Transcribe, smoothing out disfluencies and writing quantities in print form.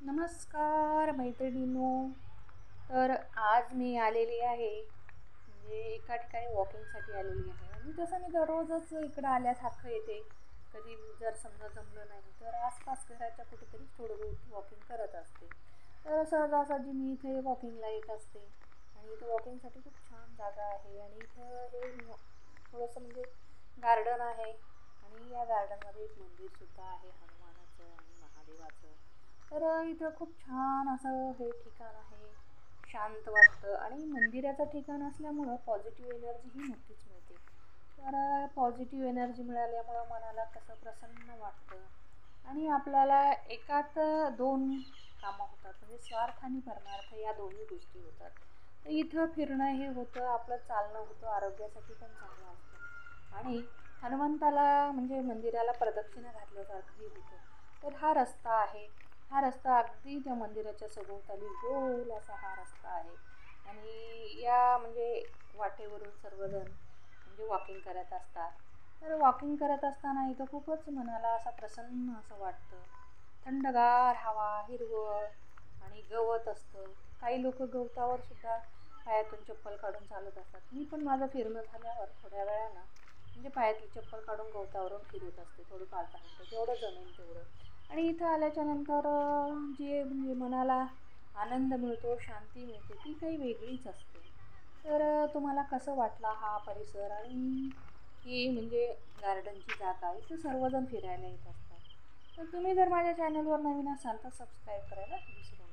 नमस्कार मैत्रिणींनो. तर आज मी आलेली आहे म्हणजे एका ठिकाणी वॉकिंगसाठी आलेली आहे आणि तसं मी दररोजच इकडं आल्यासारखं येते. कधी जर समजा जमलं नाही तर आसपास घराच्या कुठेतरी थोडं बहुत वॉकिंग करत असते. तर सहजासहजी मी इथे वॉकिंगला येत असते आणि इथं वॉकिंगसाठी खूप छान जागा आहे आणि इथं थोडंसं म्हणजे गार्डन आहे आणि या गार्डनमध्ये एक मंदिरसुद्धा आहे हनुमानाचं आणि महादेवाचं. तर इथं खूप छान असं हे ठिकाण आहे. शांत वाटतं आणि मंदिराचं ठिकाण असल्यामुळं पॉझिटिव्ह एनर्जीही नक्कीच मिळते. तर पॉझिटिव्ह एनर्जी मिळाल्यामुळं मनाला कसं प्रसन्न वाटतं आणि आपल्याला एकात दोन कामं होतात म्हणजे स्वार्थ आणि परमार्थ या दोन्ही गोष्टी होतात. तर इथं फिरणं हे होतं, आपलं चालणं होतं, आरोग्यासाठी पण चांगलं असतं आणि हनुमंताला म्हणजे मंदिराला प्रदक्षिणा घातल्यासारखंही होतं. तर हा रस्ता आहे. हा रस्ता अगदी त्या मंदिराच्या सभोवताली गोल असा हा रस्ता आहे आणि या म्हणजे वाटेवरून सर्वजण म्हणजे वॉकिंग करत असतात. तर वॉकिंग करत असताना इथं खूपच मनाला असं प्रसन्न असं वाटतं. थंडगार हवा, हिरवळ आणि गवत असतं. काही लोकं गवतावर सुद्धा पायातून चप्पल काढून चालत असतात. मी पण माझं फिरणं झाल्यावर थोड्या वेळानं म्हणजे पायातली चप्पल काढून गवतावरून फिरत असते थोडी 5-10 मिनिटं जेवढं जमेल तेवढं. आणि इथं आल्याच्यानंतर जे म्हणजे मनाला आनंद मिळतो, शांती मिळते ती काही वेगळीच असते. तर तुम्हाला कसं वाटला हा परिसर आणि ही म्हणजे गार्डनची जागा इथं सर्वजण फिरायला येत असतात. तर तुम्ही जर माझ्या चॅनलवर नवीन असाल तर सबस्क्राईब करायला विसरू नका.